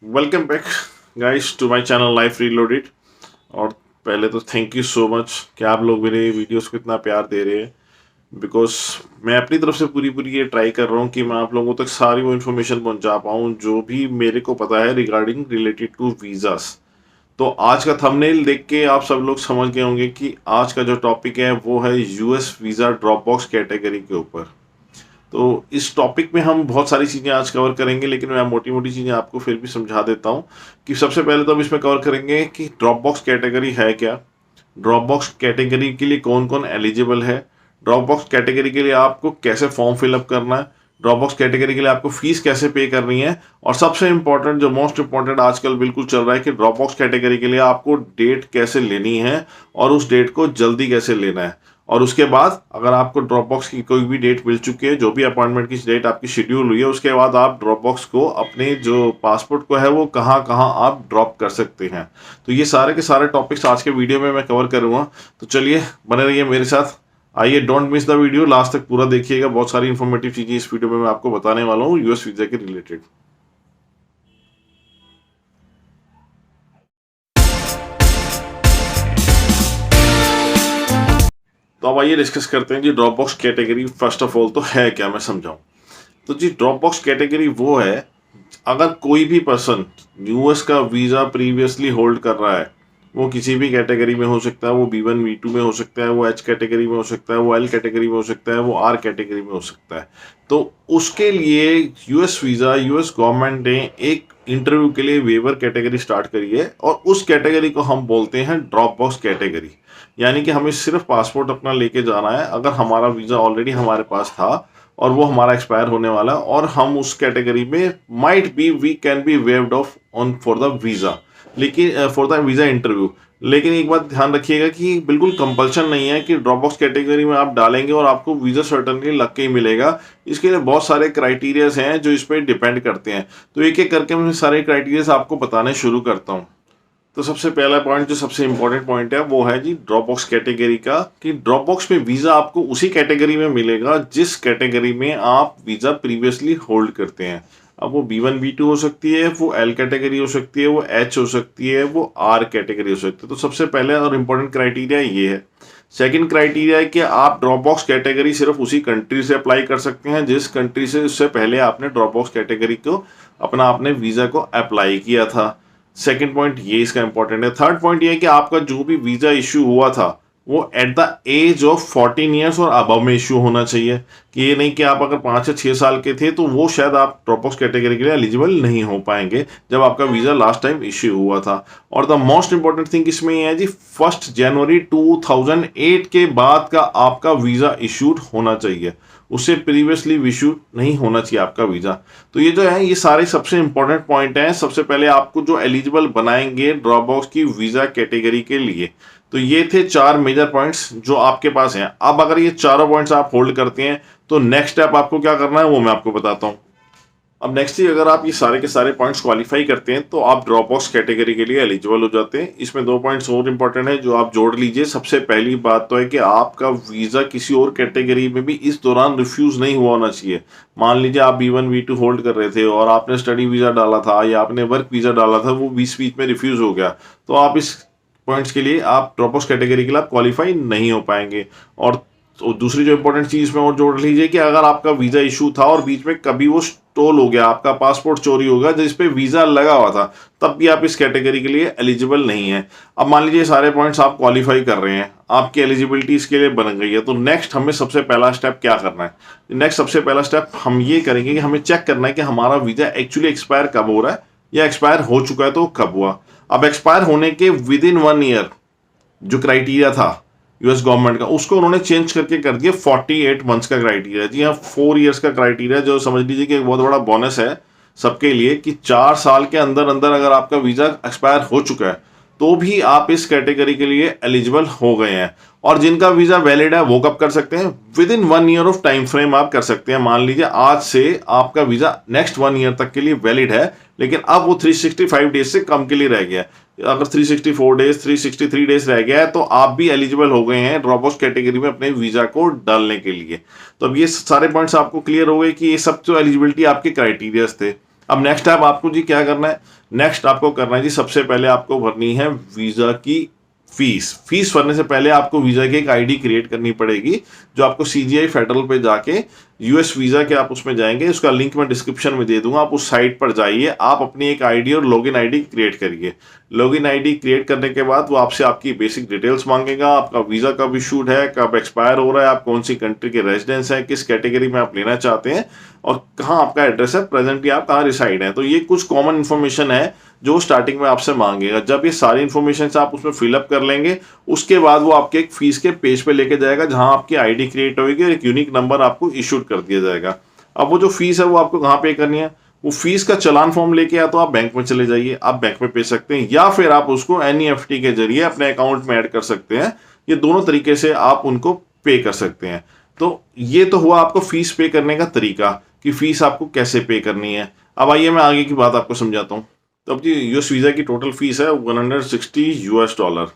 Welcome back guys to my channel life reloaded. और पहले तो थैंक यू सो मच कि आप लोग मेरे वीडियोस को इतना प्यार दे रहे हैं। बिकॉज मैं अपनी तरफ से पूरी पूरी ये ट्राई कर रहा हूँ कि मैं आप लोगों तक सारी वो इन्फॉर्मेशन पहुंचा पाऊँ जो भी मेरे को पता है रिगार्डिंग रिलेटेड टू वीज़ास। तो आज का थंबनेल देख के आप सब लोग समझ गए होंगे कि आज का जो टॉपिक है वो है US visa drop box category के ऊपर। तो इस टॉपिक में हम बहुत सारी चीज़ें आज कवर करेंगे, लेकिन मैं मोटी मोटी चीज़ें आपको फिर भी समझा देता हूँ कि सबसे पहले तो हम इसमें कवर करेंगे कि ड्रॉप बॉक्स कैटेगरी है क्या, ड्रॉप बॉक्स कैटेगरी के लिए कौन कौन एलिजिबल है, ड्रॉप बॉक्स कैटेगरी के लिए आपको कैसे फॉर्म फिलअप करना है, ड्रॉप बॉक्स कैटेगरी के लिए आपको फीस कैसे पे करनी है, और सबसे इंपॉर्टेंट जो मोस्ट इंपॉर्टेंट आजकल बिल्कुल चल रहा है कि ड्रॉप बॉक्स कैटेगरी के लिए आपको डेट कैसे लेनी है और उस डेट को जल्दी कैसे लेना है। और उसके बाद अगर आपको ड्रॉप बॉक्स की कोई भी डेट मिल चुकी है, जो भी अपॉइंटमेंट की डेट आपकी शेड्यूल हुई है, उसके बाद आप ड्रॉप बॉक्स को अपने जो पासपोर्ट को है वो कहाँ कहाँ आप ड्रॉप कर सकते हैं। तो ये सारे के सारे टॉपिक्स आज के वीडियो में मैं कवर करूँगा। तो चलिए बने रहिए मेरे साथ। आइए, don't miss the video, last तक पूरा देखिएगा। बहुत सारी इंफॉर्मेटिव चीज़ें इस वीडियो में मैं आपको बताने वाला हूँ यूएस वीज़ा के रिलेटेड। तो अब आइए डिस्कस करते हैं जी drop box category. First of all तो है क्या, मैं समझाऊं। तो जी ड्रॉप बॉक्स कैटेगरी वो है, अगर कोई भी पर्सन यूएस का वीज़ा प्रीवियसली होल्ड कर रहा है, वो किसी भी कैटेगरी में हो सकता है, वो B1 B2 में हो सकता है, वो H कैटेगरी में हो सकता है, वो L कैटेगरी में हो सकता है, वो R कैटेगरी में हो सकता है। तो उसके लिए यूएस वीज़ा, यूएस गवर्नमेंट ने एक इंटरव्यू के लिए वेवर कैटेगरी स्टार्ट करी है, और उस कैटेगरी को हम बोलते हैं ड्रॉप बॉक्स कैटेगरी। यानी कि हमें सिर्फ पासपोर्ट अपना लेके जाना है। अगर हमारा वीज़ा ऑलरेडी हमारे पास था और वो हमारा एक्सपायर होने वाला है और हम उस कैटेगरी में might be we can be waived off on for the visa, लेकिन फॉर द वीज़ा इंटरव्यू। लेकिन एक बात ध्यान रखिएगा कि बिल्कुल कंपल्शन नहीं है कि ड्रॉप बॉक्स कैटेगरी में आप डालेंगे और आपको वीज़ा सर्टनली लग के ही मिलेगा। इसके लिए बहुत सारे क्राइटेरियाज हैं जो इस पर डिपेंड करते हैं। तो एक एक करके मैं सारे क्राइटेरियाज आपको बताने शुरू करता हूँ। तो सबसे पहला पॉइंट, जो सबसे इंपॉर्टेंट पॉइंट है, वो है जी ड्रॉप बॉक्स कैटेगरी का, कि ड्रॉप बॉक्स में वीज़ा आपको उसी कैटेगरी में मिलेगा जिस कैटेगरी में आप वीज़ा प्रीवियसली होल्ड करते हैं। अब वो B1 B2 हो सकती है, वो L कैटेगरी हो सकती है, वो H हो सकती है, वो R कैटेगरी हो सकती है। तो सबसे पहले और इम्पोर्टेंट क्राइटेरिया ये है। सेकंड क्राइटेरिया है कि आप ड्रॉप बॉक्स कैटेगरी सिर्फ उसी कंट्री से अप्लाई कर सकते हैं जिस कंट्री से उससे पहले आपने ड्रॉप बॉक्स कैटेगरी को अपना आपने वीज़ा को अप्लाई किया था। सेकंड पॉइंट ये इसका इंपॉर्टेंट है। थर्ड पॉइंट ये है कि आपका जो भी वीज़ा इशू हुआ था वो at the age of 14 years और अबव में इशू होना चाहिए। कि ये नहीं कि आप अगर 5 या 6 साल के थे तो वो शायद आप ड्रॉप बॉक्स कैटेगरी के लिए एलिजिबल नहीं हो पाएंगे जब आपका वीज़ा लास्ट टाइम इश्यू हुआ था। और द मोस्ट इंपॉर्टेंट थिंग इसमें ये है जी, 1 जनवरी 2008 के बाद का आपका वीज़ा इशूड होना चाहिए, उससे प्रीवियसली इशू नहीं होना चाहिए आपका वीज़ा। तो ये जो है, ये सारे सबसे इंपॉर्टेंट पॉइंट हैं। सबसे पहले आपको जो एलिजिबल बनाएंगे ड्रॉप बॉक्स की वीज़ा कैटेगरी के लिए। तो ये थे 4 मेजर पॉइंट्स जो आपके पास हैं। अब अगर ये चारों पॉइंट्स आप होल्ड करते हैं तो नेक्स्ट स्टेप आपको क्या करना है वो मैं आपको बताता हूँ। अब नेक्स्ट ही, अगर आप ये सारे के सारे पॉइंट्स क्वालिफाई करते हैं तो आप ड्रॉप बॉक्स कैटेगरी के लिए एलिजिबल हो जाते हैं। इसमें 2 पॉइंट्स और इंपॉर्टेंट है जो आप जोड़ लीजिए। सबसे पहली बात तो है कि आपका वीज़ा किसी और कैटेगरी में भी इस दौरान रिफ्यूज़ नहीं हुआ होना चाहिए। मान लीजिए आप B1 B2 होल्ड कर रहे थे और आपने स्टडी वीज़ा डाला था या आपने वर्क वीज़ा डाला था, वो बीच बीच में रिफ्यूज़ हो गया, तो आप इस पॉइंट्स के लिए, आप ड्रॉप बॉक्स कैटेगरी के लिए आप क्वालिफाई नहीं हो पाएंगे। और तो दूसरी जो इंपॉर्टेंट चीज़ में और जोड़ लीजिए कि अगर आपका वीज़ा इशू था और बीच में कभी वो स्टॉल हो गया, आपका पासपोर्ट चोरी हो गया जिस पे वीज़ा लगा हुआ था, तब भी आप इस कैटेगरी के लिए एलिजिबल नहीं है। अब मान लीजिए सारे पॉइंट्स आप क्वालिफाई कर रहे हैं, आपकी एलिजिबिलिटी इसके लिए बन गई है, तो नेक्स्ट हमें सबसे पहला स्टेप क्या करना है। नेक्स्ट सबसे पहला स्टेप हम ये करेंगे कि हमें चेक करना है कि हमारा वीज़ा एक्चुअली एक्सपायर कब हो रहा है, या एक्सपायर हो चुका है तो कब हुआ। अब एक्सपायर होने के विद इन 1 ईयर जो क्राइटेरिया था यूएस गवर्नमेंट का, उसको उन्होंने चेंज करके कर दिया 48 मंथ्स का क्राइटेरिया। जी हाँ, 4 ईयर्स का क्राइटेरिया, जो समझ लीजिए कि एक बहुत बड़ा बोनस है सबके लिए कि 4 साल के अंदर अंदर अगर आपका वीज़ा एक्सपायर हो चुका है तो भी आप इस कैटेगरी के लिए एलिजिबल हो गए हैं। और जिनका वीज़ा वैलिड है वो कब कर सकते हैं, with in 1 year of time frame आप कर सकते हैं। मान लीजिए आज से आपका वीज़ा नेक्स्ट 1 ईयर तक के लिए वैलिड है, लेकिन अब वो 365 डेज से कम के लिए रह गया। अगर 364 डेज, 363 डेज रह गया है तो आप भी एलिजिबल हो गए हैं ड्रॉप बॉक्स कैटेगरी में अपने वीज़ा को डालने के लिए। तो अब ये सारे पॉइंट्स आपको क्लियर हो गए कि ये सब जो एलिजिबिलिटी आपके क्राइटेरियाज थे। अब नेक्स्ट स्टेप आपको जी क्या करना है, नेक्स्ट आपको करना है जी सबसे पहले आपको भरनी है वीजा की फीस भरने से पहले आपको वीजा की एक आईडी क्रिएट करनी पड़ेगी, जो आपको सीजीआई फेडरल पे जाके यूएस वीजा के आप उसमें जाएंगे, उसका लिंक मैं डिस्क्रिप्शन में दे दूंगा, आप उस साइट पर जाइए, आप अपनी एक आईडी और लॉगिन आईडी क्रिएट करिए। लॉगिन आईडी क्रिएट करने के बाद वो आपसे आपकी बेसिक डिटेल्स मांगेगा, आपका वीजा कब इशूड है, कब एक्सपायर हो रहा है, आप कौन सी कंट्री के रेजिडेंस हैं, किस कैटेगरी में आप लेना चाहते हैं और कहाँ आपका एड्रेस है, प्रेजेंटली आप कहाँ रिसाइड हैं। तो ये कुछ कॉमन इन्फॉर्मेशन है जो स्टार्टिंग में आपसे मांगेगा। जब ये सारी इन्फॉर्मेशन से आप उसमें फिलअप कर लेंगे, उसके बाद वो आपके एक फीस के पेज पे लेके जाएगा जहां आपकी आईडी क्रिएट होगी और एक यूनिक नंबर आपको इशूड कर दिया जाएगा। अब वो जो फीस है वो आपको कहाँ पे करनी है, वो फीस का चालान फॉर्म लेके या तो आप बैंक में चले जाइए, आप बैंक में पे सकते हैं, या फिर आप उसको एनईएफटी के जरिए अपने अकाउंट में ऐड कर सकते हैं। ये दोनों तरीके से आप उनको पे कर सकते हैं। तो ये तो हुआ आपको फीस पे करने का तरीका कि फीस आपको कैसे पे करनी है। अब आइए मैं आगे की बात आपको समझाता हूँ। तो अब जी यूएस वीज़ा की टोटल फीस है $160,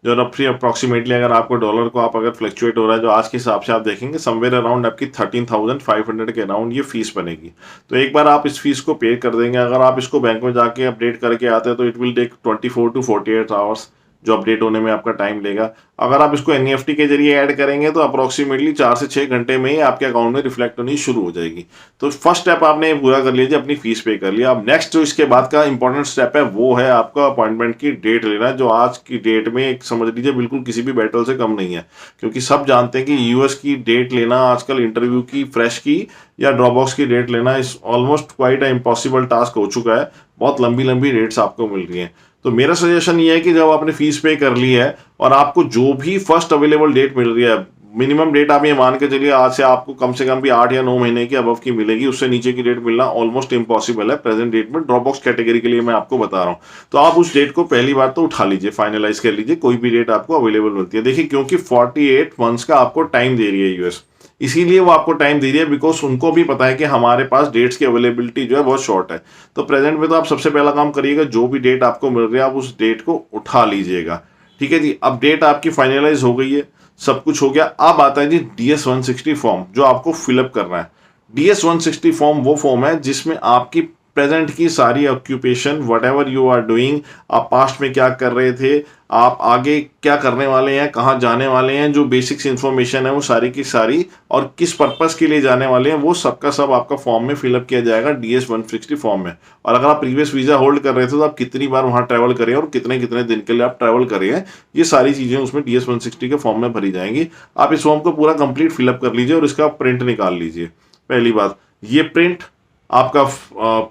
जो रफली अप्रॉक्सीमेटली अगर आपको डॉलर को आप अगर फ्लक्चुएट हो रहा है जो आज के हिसाब से आप देखेंगे समवेयर अराउंड आपकी 13,500 के अराउंड ये फीस बनेगी। तो एक बार आप इस फीस को पे कर देंगे, अगर आप इसको बैंक में जाके अपडेट करके आते हैं तो it will take 24 to 48 hours, जो अपडेट होने में आपका टाइम लेगा। अगर आप इसको एनईएफटी के जरिए ऐड करेंगे तो अप्रोक्सीमेटली 4 से 6 घंटे में ही आपके अकाउंट में रिफ्लेक्ट होनी शुरू हो जाएगी। तो फर्स्ट स्टेप आपने पूरा कर लीजिए, अपनी फीस पे कर लिया। अब नेक्स्ट जो इसके बाद का इंपॉर्टेंट स्टेप है वो है आपका अपॉइंटमेंट की डेट लेना, जो आज की डेट में एक समझ लीजिए बिल्कुल किसी भी बैटल से कम नहीं है, क्योंकि सब जानते हैं कि यूएस की डेट लेना आजकल इंटरव्यू की, फ्रेश की या ड्रॉपबॉक्स की डेट लेना इस almost quite a impossible task हो चुका है। बहुत लंबी लंबी डेट्स आपको मिल रही हैं। तो मेरा सजेशन ये है कि जब आपने फीस पे कर ली है और आपको जो भी फर्स्ट अवेलेबल डेट मिल रही है, मिनिमम डेट आप ये मान के चलिए आज से आपको कम से कम भी 8 या 9 महीने की अबव की मिलेगी, उससे नीचे की डेट मिलना ऑलमोस्ट इम्पॉसिबल है प्रेजेंट डेट में। ड्रॉपबॉक्स कैटेगरी के लिए मैं आपको बता रहा हूँ। तो आप उस डेट को पहली बार तो उठा लीजिए, फाइनलाइज कर लीजिए, कोई भी डेट आपको अवेलेबल मिलती है। देखिए क्योंकि 48 मंथ्स का आपको टाइम दे रही है यूएस, इसीलिए वो आपको टाइम दे रही है बिकॉज उनको भी पता है कि हमारे पास डेट्स की अवेलेबिलिटी जो है बहुत शॉर्ट है। तो प्रेजेंट में तो आप सबसे पहला काम करिएगा, जो भी डेट आपको मिल रही है आप उस डेट को उठा लीजिएगा। ठीक है जी। अब डेट आपकी फाइनलाइज हो गई है, सब कुछ हो गया। अब आता है जी DS 160 फॉर्म जो आपको फिलअप करना है। DS 160 फॉर्म वो फॉर्म है जिसमें आपकी प्रेजेंट की सारी occupation, whatever you are doing, आप पास्ट में क्या कर रहे थे, आप आगे क्या करने वाले हैं, कहाँ जाने वाले हैं, जो बेसिक्स इन्फॉर्मेशन है वो सारी की सारी, और किस पर्पस के लिए जाने वाले हैं, वो सबका सब आपका फॉर्म में फिलअप किया जाएगा DS 160 फॉर्म में। और अगर आप प्रीवियस वीज़ा होल्ड कर रहे थे तो आप कितनी बार वहाँ ट्रैवल करें और कितने कितने दिन के लिए आप ट्रैवल करें, ये सारी चीज़ें उसमें DS 160 के फॉर्म में भरी जाएंगी। आप इस फॉर्म को पूरा कंप्लीट फिलअप कर लीजिए और इसका प्रिंट निकाल लीजिए। पहली बात ये प्रिंट, आपका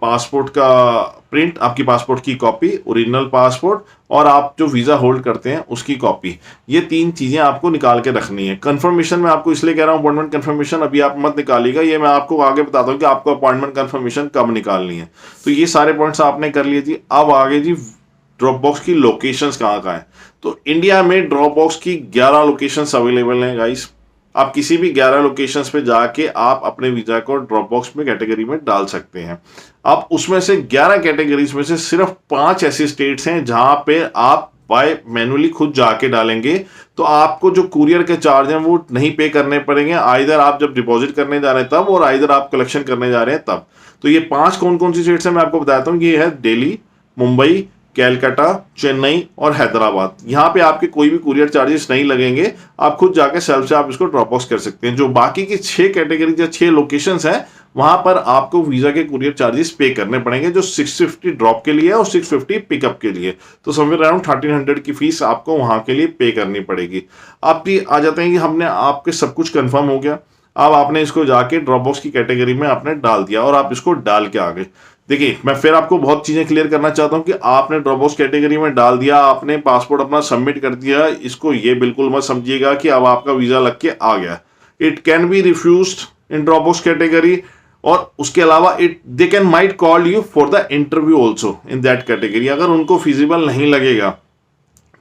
पासपोर्ट का प्रिंट, आपकी पासपोर्ट की कॉपी, ओरिजिनल पासपोर्ट, और आप जो वीज़ा होल्ड करते हैं उसकी कॉपी, ये 3 चीज़ें आपको निकाल के रखनी है। कंफर्मेशन मैं आपको इसलिए कह रहा हूँ अपॉइंटमेंट कंफर्मेशन अभी आप मत निकालिएगा, ये मैं आपको आगे बताता हूँ कि आपको अपॉइंटमेंट कंफर्मेशन कब निकालनी है। तो ये सारे पॉइंट्स आपने कर लिए जी। अब आगे जी ड्रॉपबॉक्स की लोकेशंस कहाँ कहाँ है। तो इंडिया में ड्रॉपबॉक्स की 11 लोकेशंस अवेलेबल हैं गाइस। आप किसी भी 11 लोकेशंस पे जाके आप अपने वीज़ा को ड्रॉपबॉक्स में कैटेगरी में डाल सकते हैं। अब उसमें से 11 कैटेगरीज में से सिर्फ 5 ऐसी स्टेट्स हैं जहां पे आप बाय मैनुअली खुद जाके डालेंगे तो आपको जो कुरियर के चार्ज हैं वो नहीं पे करने पड़ेंगे, आइदर आप जब डिपॉजिट करने जा रहे हैं तब, और आइदर आप कलेक्शन करने जा रहे हैं तब। तो ये 5 कौन कौन सी स्टेट्स हैं मैं आपको बताता हूँ। ये है दिल्ली, मुंबई, कैलकाटा, चेन्नई और हैदराबाद। यहाँ पे आपके कोई भी कुरियर चार्जेस नहीं लगेंगे, आप खुद जाके सेल्फ से आप इसको ड्रॉप बॉक्स कर सकते हैं। जो बाकी की 6 कैटेगरी या 6 लोकेशंस हैं वहां पर आपको वीजा के कुरियर चार्जेस पे करने पड़ेंगे, जो 650 ड्रॉप के लिए और 650 पिकअप के लिए। तो समवेयर अराउंड 1300 की फीस आपको वहां के लिए पे करनी पड़ेगी। आप भी आ जाते हैं कि हमने आपके सब कुछ कंफर्म हो गया, अब आपने इसको जाके ड्रॉप बॉक्स की कैटेगरी में आपने डाल दिया और आप इसको डाल के आ गए। देखिए मैं फिर आपको बहुत चीजें क्लियर करना चाहता हूं कि आपने ड्रॉपबॉक्स कैटेगरी में डाल दिया, आपने पासपोर्ट अपना सबमिट कर दिया, इसको ये बिल्कुल मत समझिएगा कि अब आपका वीजा लग के आ गया। It can be refused in Dropbox category, और उसके अलावा they can might call you for the interview also in that category. अगर उनको फिजिबल नहीं लगेगा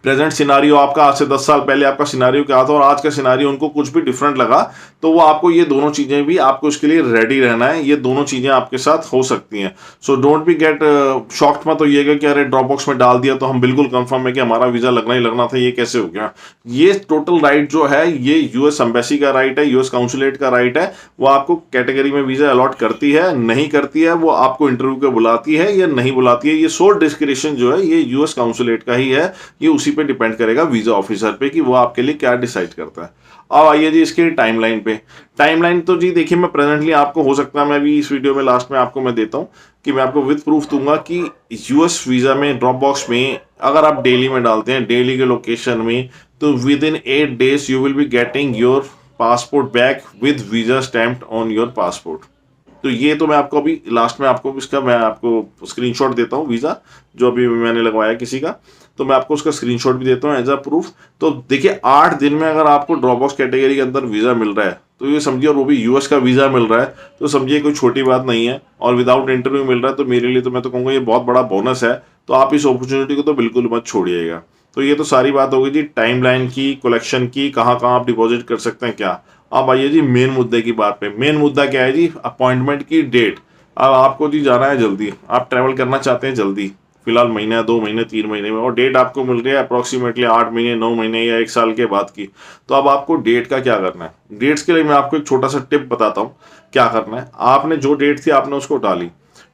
प्रेजेंट सिनारियो आपका आज से 10 साल पहले आपका सिनारियो क्या था और आज का सिनारियो उनको कुछ भी डिफरेंट लगा, तो वो आपको ये दोनों चीजें भी आपको इसके लिए रेडी रहना है, ये दोनों चीजें आपके साथ हो सकती हैं। So don't be get shocked मत होइएगा कि अरे ड्रॉप बॉक्स में डाल दिया तो हम बिल्कुल कंफर्म है कि हमारा वीजा लगना ही लगना था, ये कैसे हो गया। ये टोटल राइट जो है ये यूएस एम्बेसी का राइट है, यूएस काउंसुलेट का राइट है। वो आपको कैटेगरी में वीजा अलॉट करती है नहीं करती है, वो आपको इंटरव्यू के बुलाती है या नहीं बुलाती है, ये सोल डिस्क्रिप्शन जो है ये यूएस काउंसुलेट का ही है। ये उसी पे डिपेंड करेगा वीजा ऑफिसर पे कि वो आपके लिए क्या डिसाइड करता है। अब आइए जी इसके टाइमलाइन पे। टाइमलाइन तो जी देखिए मैं प्रेजेंटली आपको हो सकता है मैं भी इस वीडियो में लास्ट में आपको मैं देता हूँ कि मैं आपको विद प्रूफ दूंगा कि यूएस वीजा में ड्रॉप बॉक्स में अगर आप डेली में डालते हैं डेली के लोकेशन में, तो with in 8 days you will be getting your passport back with visa stamped on your passport. तो ये तो मैं आपको अभी लास्ट में आपको इसका मैं आपको स्क्रीनशॉट देता हूँ वीज़ा जो अभी मैंने लगवाया किसी का, तो मैं आपको उसका स्क्रीनशॉट भी देता हूँ एज अ प्रूफ। तो देखिए 8 दिन में अगर आपको ड्रॉप बॉक्स कैटेगरी के अंदर वीज़ा मिल रहा है तो ये समझिए, और वो भी यूएस का वीज़ा मिल रहा है तो समझिए कोई छोटी बात नहीं है, और विदाउट इंटरव्यू मिल रहा है तो मेरे लिए तो मैं तो कहूँगा ये बहुत बड़ा बोनस है। तो आप इस अपॉर्चुनिटी को तो बिल्कुल मत छोड़िएगा। तो ये तो सारी बात होगी जी टाइमलाइन की, कलेक्शन की, कहाँ कहाँ आप डिपॉजिट कर सकते हैं क्या। अब आइए जी मेन मुद्दे की बात पे। मेन मुद्दा क्या है जी, अपॉइंटमेंट की डेट। अब आपको जी जाना है जल्दी, आप ट्रैवल करना चाहते हैं जल्दी, फिलहाल महीना 2 महीने 3 महीने में, और डेट आपको मिल रही है अप्रॉक्सीमेटली 8 महीने 9 महीने या 1 साल के बाद की। तो अब आपको डेट का क्या करना है। डेट्स के लिए मैं आपको एक छोटा सा टिप बताता हूँ क्या करना है। आपने जो डेट थी आपने उसको डाली,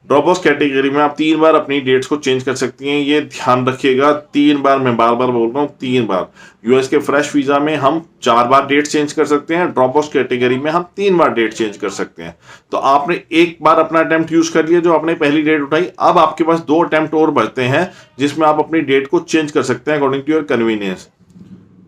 ड्रॉप बॉक्स कैटेगरी में आप 3 बार अपनी डेट्स को चेंज कर सकती हैं, ये ध्यान रखिएगा। 3 बार, मैं बार बार बोल रहा हूँ 3 बार। यूएस के फ्रेश वीजा में हम 4 बार डेट चेंज कर सकते हैं, ड्रॉप बॉक्स कैटेगरी में हम 3 बार डेट चेंज कर सकते हैं। तो आपने एक बार अपना अटेम्प्ट यूज कर लिया जो आपने पहली डेट उठाई, अब आपके पास 2 अटेम्प्ट और बचते हैं जिसमें आप अपनी डेट को चेंज कर सकते हैं अकॉर्डिंग टू योर कन्वीनियंस।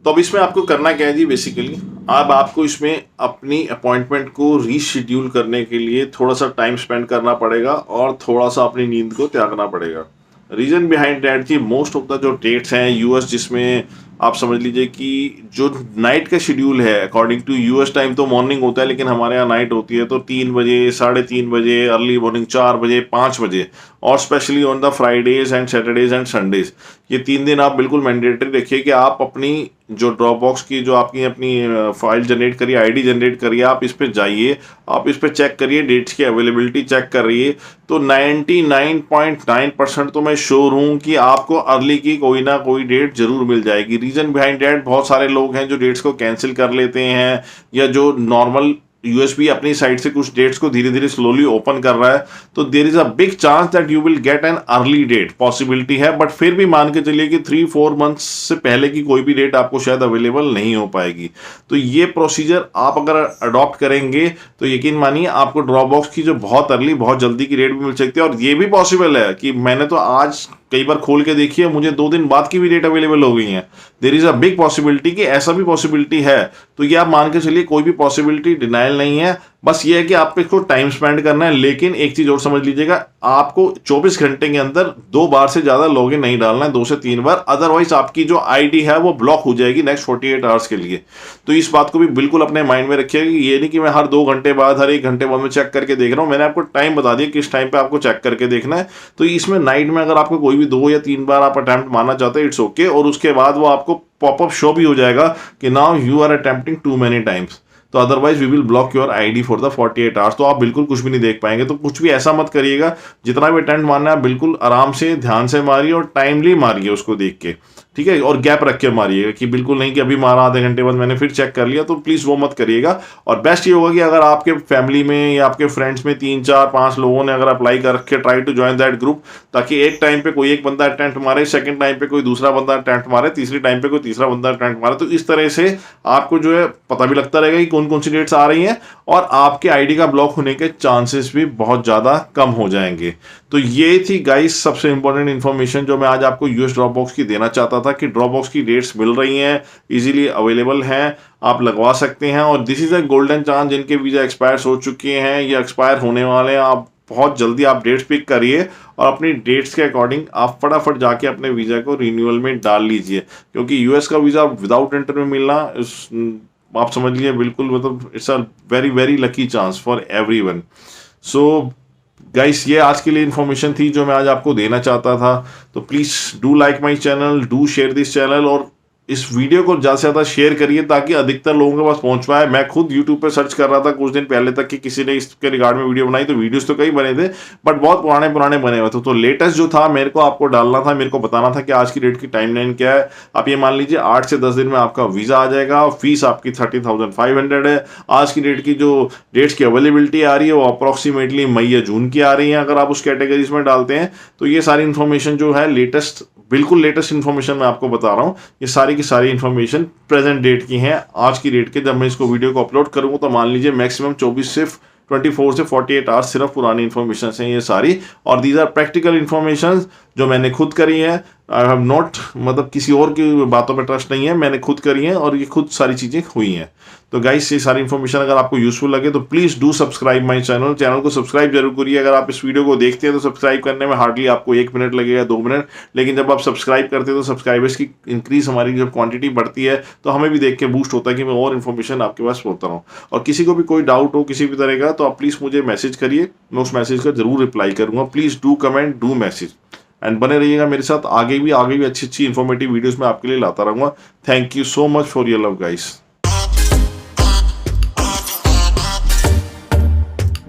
तो अब इसमें आपको करना क्या है जी, बेसिकली अब आपको इसमें अपनी अपॉइंटमेंट को रीशेड्यूल करने के लिए थोड़ा सा टाइम स्पेंड करना पड़ेगा और थोड़ा सा अपनी नींद को त्यागना पड़ेगा। रीजन बिहाइंड दैट जी, मोस्ट ऑफ द जो डेट्स हैं यूएस, जिसमें आप समझ लीजिए कि जो नाइट का शेड्यूल है अकॉर्डिंग टू यूएस टाइम तो मॉर्निंग होता है लेकिन हमारे यहाँ नाइट होती है, तो 3 बजे, 3:30 बजे, अर्ली मॉर्निंग 4 बजे, 5 बजे, और specially on the Fridays and Saturdays and Sundays, ये 3 दिन आप बिल्कुल मैंडेटरी रखिए कि आप अपनी जो ड्रॉप बॉक्स की जो आपकी अपनी फाइल जनरेट करिए, आईडी जनरेट करिए, आप इस पे जाइए, आप इस पे चेक करिए, डेट्स की अवेलेबिलिटी चेक करिए। तो 99.9% तो मैं श्योर हूँ कि आपको अर्ली की कोई ना कोई डेट जरूर मिल जाएगी। रीजन बिहाइंड डेट, बहुत सारे लोग हैं जो डेट्स को कैंसिल कर लेते हैं, या जो नॉर्मल यूएसबी अपनी साइड से कुछ डेट्स को धीरे धीरे स्लोली ओपन कर रहा है, तो there is a big chance that you will get an early date, possibility है। बट फिर भी मान के चलिए कि 3-4 मंथ्स से पहले की कोई भी डेट आपको शायद अवेलेबल नहीं हो पाएगी। तो ये प्रोसीजर आप अगर अडॉप्ट करेंगे तो यकीन मानिए आपको ड्रॉप बॉक्स की जो बहुत अर्ली, बहुत जल्दी की डेट भी मिल सकती है। और ये भी पॉसिबल है कि मैंने तो आज कई बार खोल के देखी है, मुझे 2 दिन बाद की भी डेट अवेलेबल हो गई है। There is a big possibility कि ऐसा भी पॉसिबिलिटी है। तो ये आप मान के चलिए कोई भी पॉसिबिलिटी डिनाइल नहीं है, बस ये है कि आपको इसको टाइम स्पेंड करना है। लेकिन एक चीज और समझ लीजिएगा, आपको 24 घंटे के अंदर 2 बार से ज्यादा लॉगिन नहीं डालना है, 2 से 3 बार, अदरवाइज आपकी जो आईडी है वो ब्लॉक हो जाएगी नेक्स्ट 48 आवर्स के लिए। तो इस बात को भी बिल्कुल अपने माइंड में रखिएगा कि ये नहीं कि मैं हर 2 घंटे बाद, हर 1 घंटे बाद में चेक करके देख रहा हूँ। मैंने आपको टाइम बता दिया किस टाइम पे आपको चेक करके देखना है। तो इसमें नाइट में अगर आपको कोई भी 2 या 3 बार आप अटेम्प्ट मारना चाहते हैं, इट्स ओके। और उसके बाद वो आपको पॉपअप शो भी हो जाएगा कि now you are attempting too many times, तो otherwise we will block your ID for the 48 hours. तो आप बिल्कुल कुछ भी नहीं देख पाएंगे। तो कुछ भी ऐसा मत करिएगा, जितना भी अटेम्प्ट मारना है बिल्कुल आराम से, ध्यान से मारिए और टाइमली मारिए उसको देख के, ठीक है। और गैप रख के मारिएगा कि बिल्कुल नहीं कि अभी मारा आधे घंटे बाद मैंने फिर चेक कर लिया, तो प्लीज वो मत करिएगा। और बेस्ट ये होगा कि अगर आपके फैमिली में या आपके फ्रेंड्स में 3-4-5 लोगों ने अगर अप्लाई कर रखे, try to join that group, ताकि एक टाइम पे कोई एक बंदा अटेम्प्ट मारे, सेकंड टाइम पे कोई दूसरा बंदा अटेम्प्ट मारे, तीसरी टाइम पे कोई तीसरा बंदा अटेम्प्ट मारे। तो इस तरह से आपको जो है पता भी लगता रहेगा कि कौन कौन सी डेट्स आ रही हैं, और आपके आईडी का ब्लॉक होने के चांसेस भी बहुत ज़्यादा कम हो जाएंगे। तो ये थी गाइस सबसे इंपॉर्टेंट इन्फॉर्मेशन जो मैं आज आपको यूएस ड्रॉप बॉक्स की देना चाहता था, कि ड्रॉप बॉक्स की डेट्स मिल रही हैं, इजीली अवेलेबल हैं, आप लगवा सकते हैं। और this is a golden chance, जिनके वीज़ा एक्सपायर हो चुके हैं या एक्सपायर होने वाले हैं, आप बहुत जल्दी आप डेट्स पिक करिए और अपनी डेट्स के अकॉर्डिंग आप फटाफट जाके अपने वीज़ा को रिन्यूअल में डाल लीजिए। क्योंकि यूएस का वीज़ा विदाउट इंटरव्यू मिलना आप समझ लीजिए बिल्कुल, मतलब it's a very very lucky chance for everyone. So guys ये आज के लिए इन्फॉर्मेशन थी जो मैं आज आपको देना चाहता था। तो please do like my channel, do share this channel, और इस वीडियो को ज़्यादा से ज़्यादा शेयर करिए ताकि अधिकतर लोगों के पास पहुंच पाए। मैं खुद यूट्यूब पे सर्च कर रहा था कुछ दिन पहले तक कि किसी ने इसके रिगार्ड में वीडियो बनाई, तो वीडियोस तो कई बने थे बट बहुत पुराने पुराने बने हुए थे। तो लेटेस्ट जो था मेरे को आपको डालना था, मेरे को बताना था कि आज की डेट की टाइमलाइन क्या है। आप ये मान लीजिए 8 से 10 दिन में आपका वीज़ा आ जाएगा। फीस आपकी 30,500 है। आज की डेट की जो डेट्स की अवेलेबिलिटी आ रही है वो अप्रॉक्सीमेटली मई या जून की आ रही है अगर आप उस कैटेगरीज में डालते हैं। तो ये सारी इन्फॉर्मेशन जो है लेटेस्ट, बिल्कुल लेटेस्ट इन्फॉर्मेशन मैं आपको बता रहा हूँ। ये सारी की सारी इन्फॉर्मेशन प्रेजेंट डेट की हैं, आज की डेट के। जब मैं इसको वीडियो को अपलोड करूँगा तो मान लीजिए मैक्सिमम 24 से 48 आवर्स सिर्फ पुरानी इन्फॉर्मेशन हैं ये सारी। और दीज आर प्रैक्टिकल इन्फॉर्मेशन जो मैंने खुद करी है। आई हैव नॉट, मतलब किसी और की बातों पर ट्रस्ट नहीं है, मैंने खुद करी है और ये खुद सारी चीज़ें हुई हैं। तो गाइस ये सारी इन्फॉर्मेशन अगर आपको यूजफुल लगे तो please do subscribe my channel. Channel को सब्सक्राइब जरूर करिए। अगर आप इस वीडियो को देखते हैं तो सब्सक्राइब करने में हार्डली आपको 1 मिनट लगेगा, 2 मिनट, लेकिन जब आप सब्सक्राइब करते हैं तो सब्सक्राइबर्स की इंक्रीज, हमारी जब क्वांटिटी बढ़ती है तो हमें भी देख के बूस्ट होता है कि मैं और इन्फॉर्मेशन आपके पास पहुंचता रहूँ। और किसी को भी कोई डाउट हो किसी भी तरह का तो आप प्लीज़ मुझे मैसेज करिए, मैं उस मैसेज का जरूर रिप्लाई करूँगा। Please do comment, do message, and बने रहिएगा मेरे साथ। आगे भी अच्छी अच्छी इन्फॉर्मेटिव वीडियोस मैं आपके लिए लाता रहूँगा। Thank you so much for your love guys.